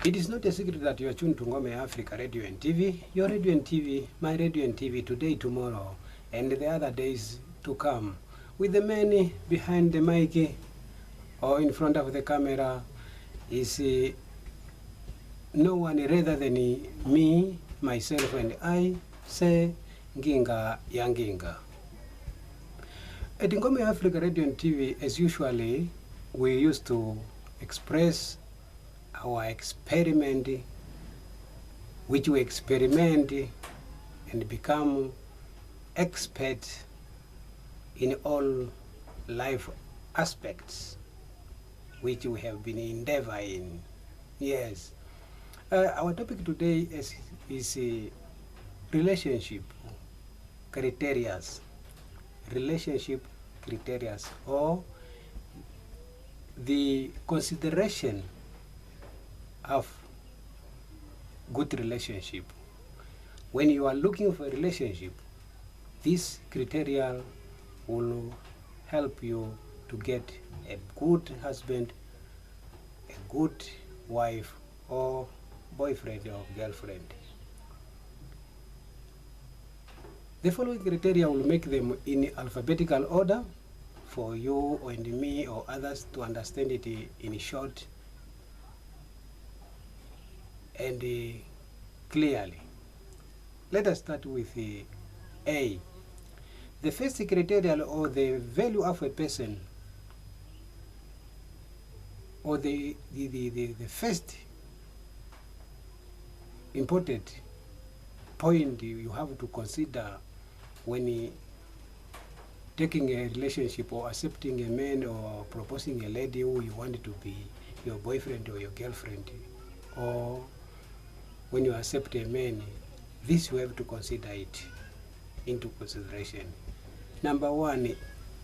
It is not a secret that you are tuned to Ngome Africa Radio and TV, your Radio and TV, my Radio and TV, today, tomorrow, and the other days to come. With the man behind the mic or in front of the camera is no one rather than me, myself, and I say Nginga Yanginga. At Ngome Africa Radio and TV, as usually, we used to express our experiment, which we experiment and become expert in all life aspects which we have been endeavoring. Yes. Our topic today is relationship criterias. Relationship criterias, or the consideration of good relationship. When you are looking for a relationship, this criteria will help you to get a good husband, a good wife, or boyfriend or girlfriend. The following criteria will make them in alphabetical order for you and me or others to understand it in short and clearly. Let us start with A. The first criteria, or the value of a person, or the first important point you have to consider when taking a relationship or accepting a man or proposing a lady who you want to be your boyfriend or your girlfriend, or when you accept a man, this you have to consider it into consideration. Number one,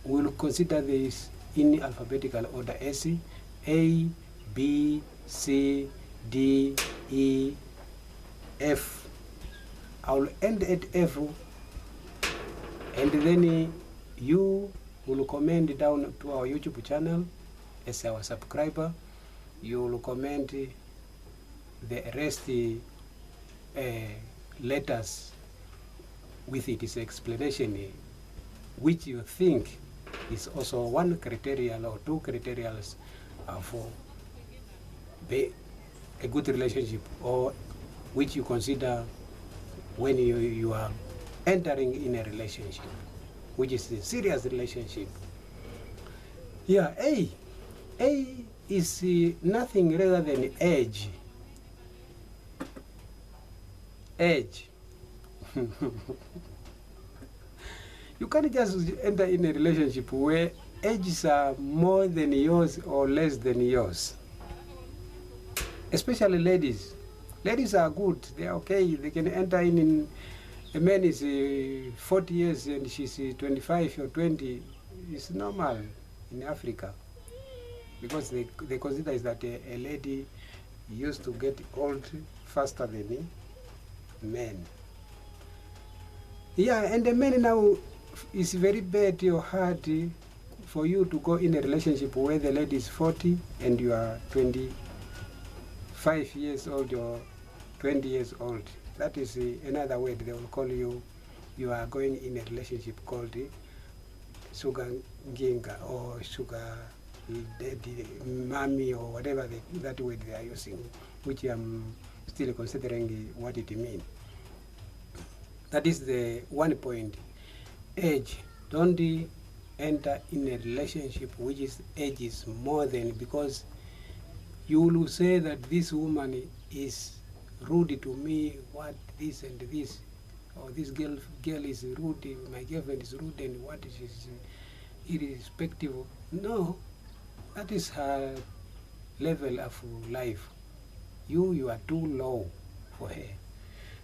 we'll consider this in alphabetical order as A, B, C, D, E, F. I'll end at F, and then you will comment down to our YouTube channel as our subscriber. You will comment the rest letters with its explanation, which you think is also one criteria or two criteria for a good relationship, or which you consider when you are entering in a relationship, which is a serious relationship. Yeah, A is nothing rather than age. Age. You can't just enter in a relationship where ages are more than yours or less than yours. Especially ladies. Ladies are good. They are okay. They can enter in a man is 40 years and she's 25 or 20. It's normal in Africa, because they consider is that a lady used to get old faster than men. Yeah, and the men now, it's very bad or hard for you to go in a relationship where the lady is 40 and you are 25 years old or 20 years old. That is another word they will call you. You are going in a relationship called sugar ginga or sugar daddy, mommy, or whatever that word they are using, which I'm still considering what it means. That is the one point. Age. Don't enter in a relationship which is age is more than, because you will say that this woman is rude to me, what this and this, or this girl is rude, my girlfriend is rude, and what is irrespective. No, that is her level of life. You are too low for her.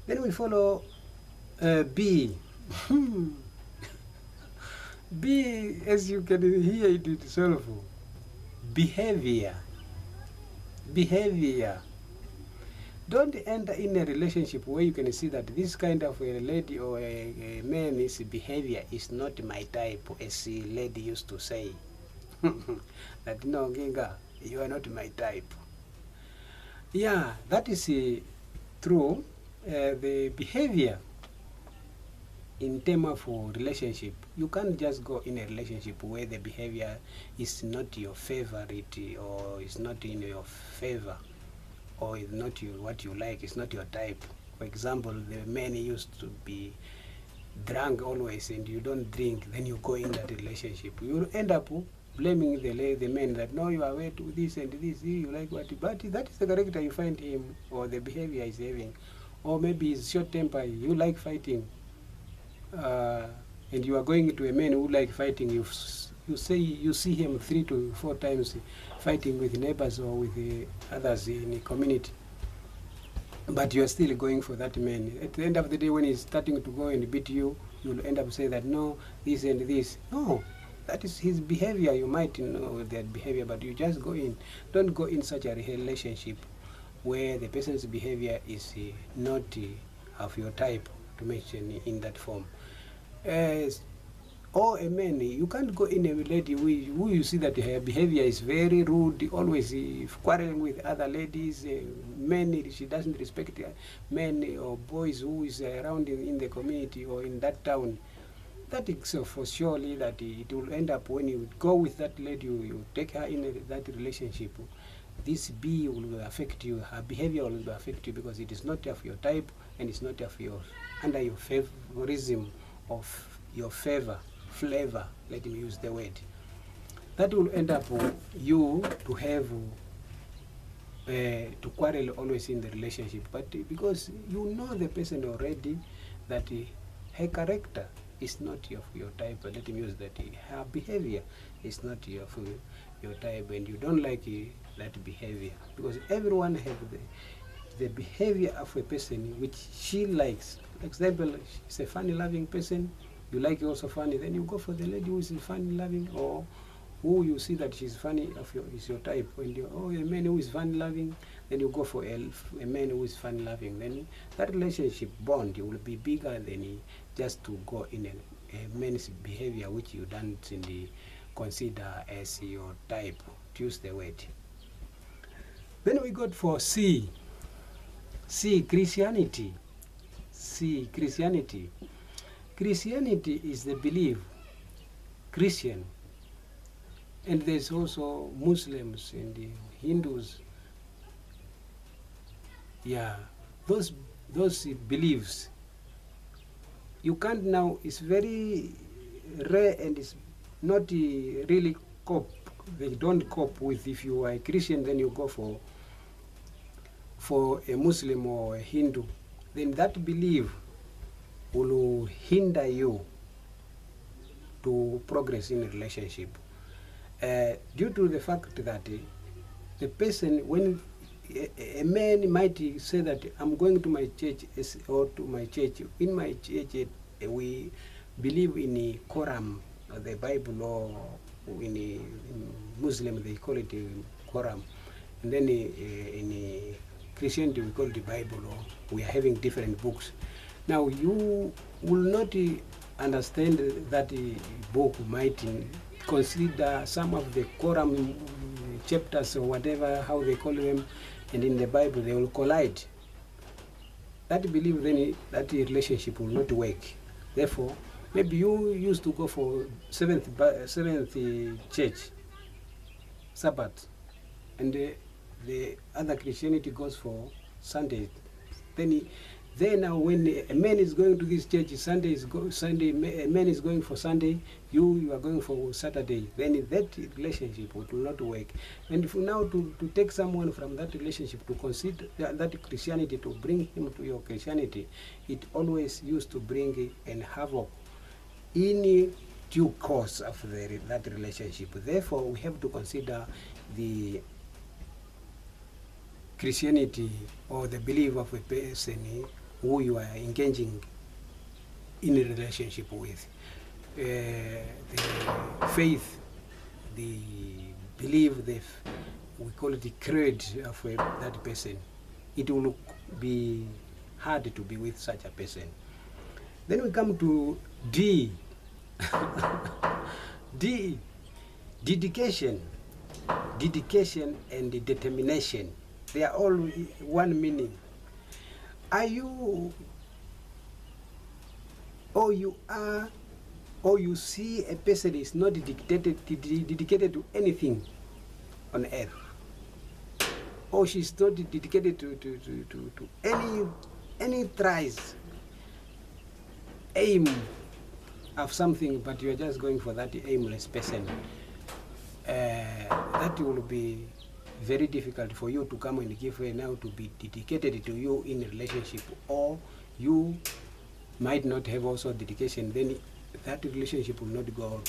Then we follow B. B, as you can hear it itself, behavior. Don't enter in a relationship where you can see that this kind of a lady or a man's behavior is not my type, as a lady used to say. That no, Ginga, you are not my type. Yeah, that is true. The behavior in terms of relationship, you can't just go in a relationship where the behavior is not your favorite or is not in your favor or is not what you like, it's not your type. For example, the men used to be drunk always and you don't drink, then you go in that relationship. You end up blaming the men that no, you are wet with this and this, you like what, but that is the character you find him or the behavior he's having. Or maybe he's short temper, you like fighting. And you are going to a man who like fighting, you see him 3 to 4 times fighting with neighbors or with others in the community, but you are still going for that man. At the end of the day, when he's starting to go and beat you, you'll end up saying that no, this and this. No, that is his behavior. You might know that behavior, but you just go in. Don't go in such a relationship where the person's behavior is not of your type, to mention in that form. Or a man, you can't go in a lady who you see that her behavior is very rude, always quarreling with other ladies, men, she doesn't respect men or boys who is around in the community or in that town. That is for surely that it will end up when you go with that lady, you take her in that relationship, this B will affect you, her behavior will affect you because it is not of your type and it's not of your, under your favorism of your flavor, let me use the word. That will end up you to have to quarrel always in the relationship, but because you know the person already that her character is not of your type, let me use that, her behavior is not of your type, and you don't like that behavior, because everyone have the behavior of a person which she likes. For example, she's a funny loving person, you like also funny, then you go for the lady who is funny loving, or who you see that she's funny is your type. When you a man who is funny loving, then you go for a man who is funny loving. Then that relationship bond will be bigger than just to go in a man's behavior which you don't consider as your type. To use the word. Then we got for C, Christianity. C, Christianity. Christianity is the belief, Christian, and there's also Muslims and the Hindus. Yeah, those beliefs, you can't now, it's very rare and it's not really cope. They don't cope with, if you are a Christian, then you go for a Muslim or a Hindu, then that belief will hinder you to progress in a relationship. Due to the fact that the person, when a man might say that I'm going to my church or to my church, in my church we believe in the Quran, the Bible, or in Muslim they call it Quran, and then in Christianity we call it the Bible, or we are having different books. Now you will not understand that book might consider some of the Quran chapters or whatever, how they call them, and in the Bible they will collide. That belief, then that relationship will not work. Therefore, maybe you used to go for seventh church, Sabbath, and the other Christianity goes for Sunday. Then now when a man is going to this church, a man is going for Sunday, you are going for Saturday, then that relationship will not work. And if now to take someone from that relationship, to consider that Christianity, to bring him to your Christianity, it always used to bring an havoc in due course of that relationship. Therefore, we have to consider the Christianity or the belief of a person who you are engaging in a relationship with. The faith, the belief, we call it the creed of that person. It will be hard to be with such a person. Then we come to D. D, dedication and determination. They are all one meaning. Are you, or you are, or you see a person is not dedicated to anything on earth, or she's not dedicated to any tries aim of something, but you are just going for that aimless person, that will be very difficult for you to come and give her now to be dedicated to you in a relationship, or you might not have also dedication. Then that relationship will not go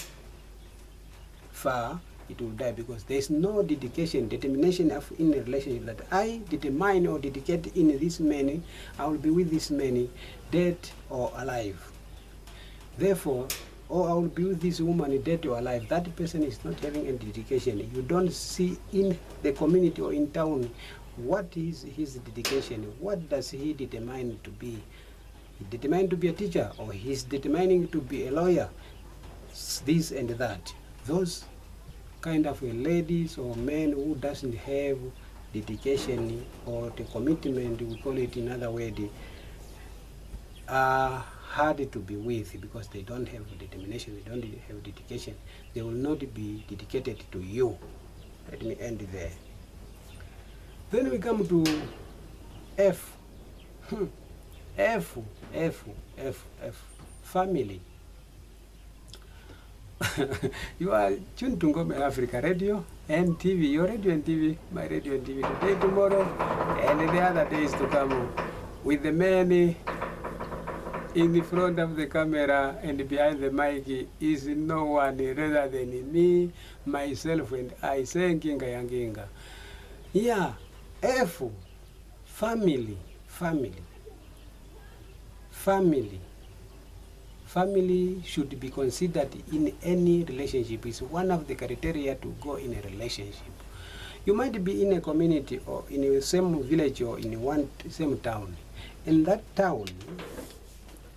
far. It will die, because there is no dedication, determination of in a relationship that I determine or dedicate in this man, I will be with this man, dead or alive. Therefore, or I will be with this woman, dead or alive. That person is not having any dedication. You don't see in the community or in town what is his dedication. What does he determine to be? He determined to be a teacher, or he's determining to be a lawyer, this and that. Those kind of ladies or men who doesn't have dedication or the commitment, we call it in other word, are hard to be with, because they don't have determination, they don't have dedication. They will not be dedicated to you. Let me end there. Then we come to F. F, family. You are tuned to Ngome Africa Radio and TV, your radio and TV, my radio and TV, today, tomorrow, and the other days to come, with the men in the front of the camera and behind the mic is no one rather than me, myself, and I, say Nginga Yanginga. Yeah, F, family. Family should be considered in any relationship. It's one of the criteria to go in a relationship. You might be in a community or in the same village or in one same town. In that town,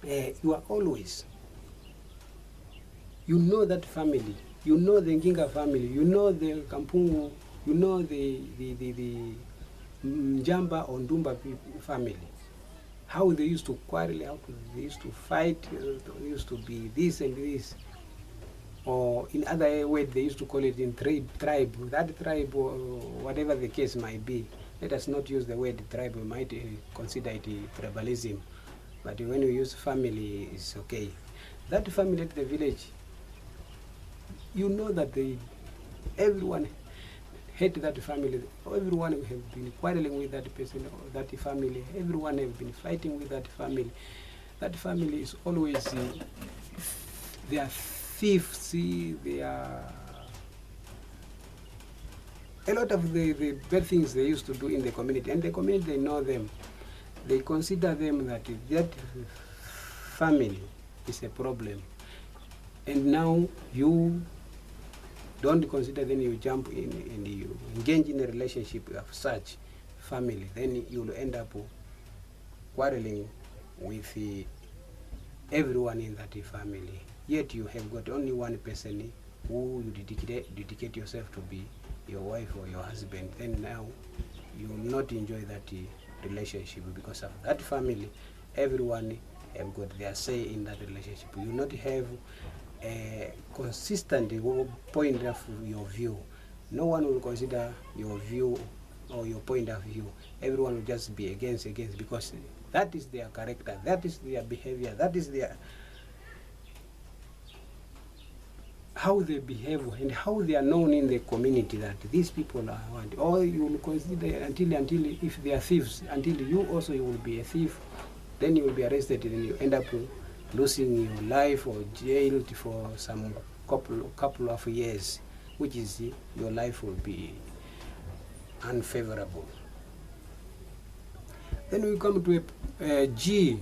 you are always, you know that family, you know the Nginga family, you know the Kampungu, you know the Njamba or Ndumba family. How they used to quarrel, how they used to fight, they used to be this and this. Or in other words, they used to call it in tribe, that tribe, or whatever the case might be. Let us not use the word tribe, we might consider it tribalism. But when we use family, it's okay. That family at the village, you know that everyone hate that family. Everyone have been quarreling with that person or that family. Everyone have been fighting with that family. That family is always, they are thieves, they are a lot of the bad things they used to do in the community. And the community, they know them. They consider them that family is a problem. And now you don't consider, then you jump in and you engage in a relationship of such family, then you will end up quarreling with everyone in that family. Yet you have got only one person who you dedicate yourself to be your wife or your husband. Then now you will not enjoy that relationship, because of that family. Everyone have got their say in that relationship. You will not have a consistent point of your view. No one will consider your view or your point of view. Everyone will just be against, because that is their character, that is their behavior, that is their how they behave and how they are known in the community, that these people are what. Or you will consider until if they are thieves, until you also you will be a thief, then you will be arrested and you end up losing your life or jailed for some couple of years, which is your life will be unfavorable. Then we come to a G.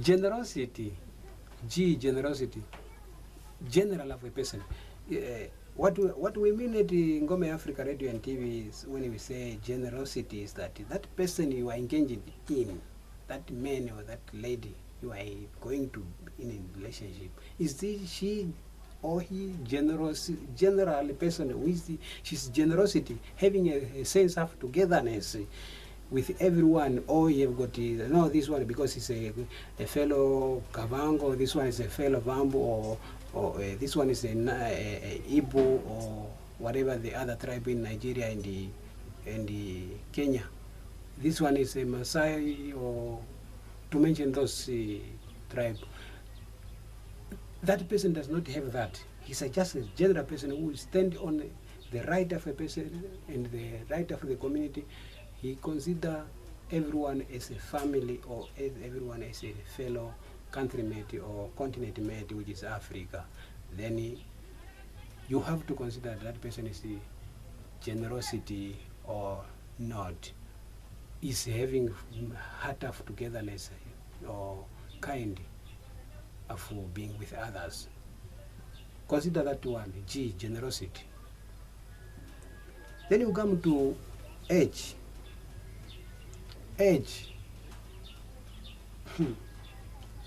Generosity. G, generosity. General of a person. What we mean at Ngome Africa Radio and TV is, when we say generosity, is that person you are engaging in, that man or that lady you are going to in a relationship, is she or he general person with his generosity, having a sense of togetherness with everyone, or you have got no, this one because he's a fellow Kavango, this one is a fellow Vambo, or this one is a Igbo, or whatever the other tribe in Nigeria and Kenya. This one is a Maasai, or to mention those tribes. That person does not have that. He's just a general person who will stand on the right of a person and the right of the community. He considers everyone as a family, or everyone as a fellow countrymate or continent mate, which is Africa. Then you have to consider that person is the generosity or not, is having heart of togetherness or kind of being with others. Consider that one, G, generosity. Then you come to H. H.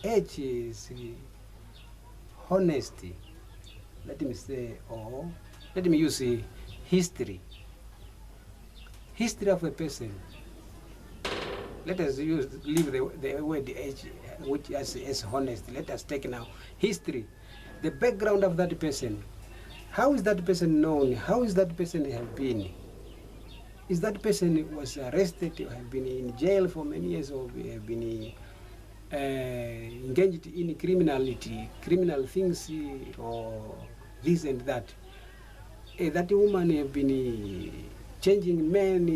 H is honesty. Let me say, or let me use history. History of a person. Let us leave the word H, which is honesty. Let us take now history, the background of that person. How is that person known? How is that person have been? Is that person was arrested, or have been in jail for many years, or have been engaged in criminal things, or this and that? That woman have been changing men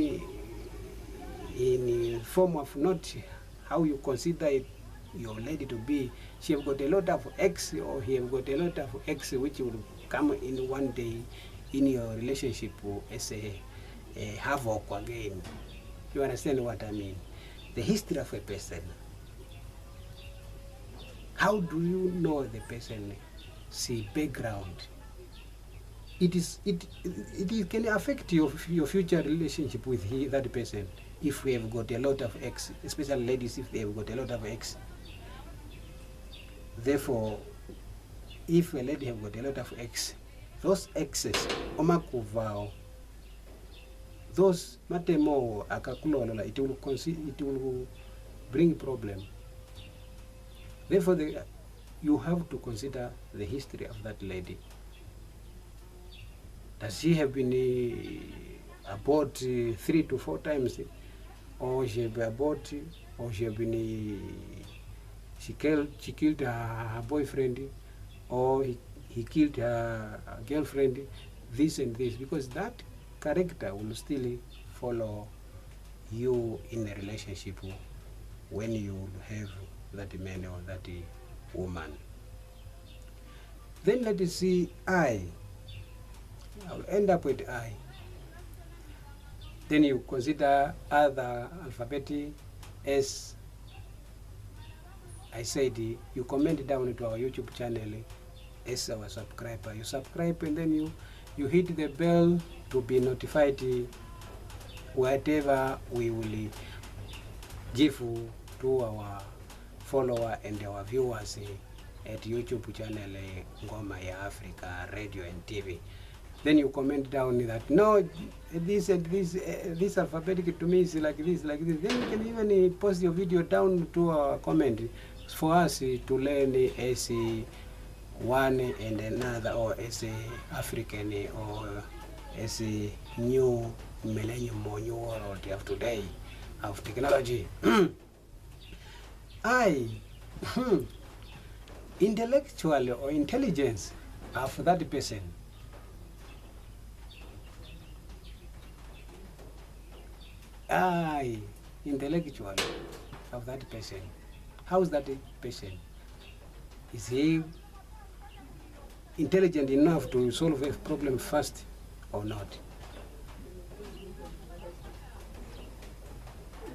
in form of not how you consider it, your lady to be. She have got a lot of X, or he have got a lot of X, which will come in one day in your relationship as a havoc again. You understand what I mean? The history of a person. How do you know the person? See, background. It can affect your future relationship with that person. If we have got a lot of X, especially ladies, if they have got a lot of X. Therefore, if a lady have got a lot of X, those X's, omakuvao, those matemo akakulolola, it will bring problem. Therefore, you have to consider the history of that lady. Does she have been aborted 3 to 4 times? Or she have been aborted, or she have been she killed her boyfriend, or he killed her girlfriend, this and this, because that character will still follow you in a relationship when you have that man or that woman. Then let us see I. I'll end up with I. Then you consider other alphabet as I said, you comment down to our YouTube channel as our subscriber. You subscribe, and then you hit the bell to be notified whatever we will give to our follower and our viewers at YouTube channel Ngoma ya Africa Radio and TV. Then you comment down that no, this and this alphabetic to me is like this, like this. Then you can even post your video down to our comment for us to learn as one and another, or as a African, or as a new millennium or new world of today of technology. Intellectual or intelligence of that person. Intellectual of that person. How is that person? Is he intelligent enough to solve a problem fast or not?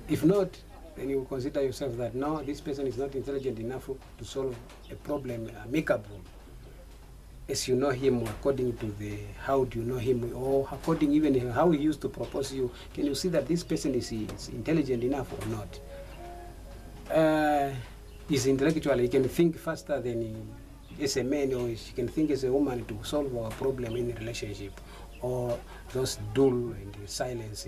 If not, then you consider yourself that no, this person is not intelligent enough to solve a problem amicable. As you know him, according to how do you know him, or according even how he used to propose you, can you see that this person is intelligent enough or not? He's intellectual, he can think faster than as a man, or she can think as a woman to solve our problem in a relationship, or those dull and silence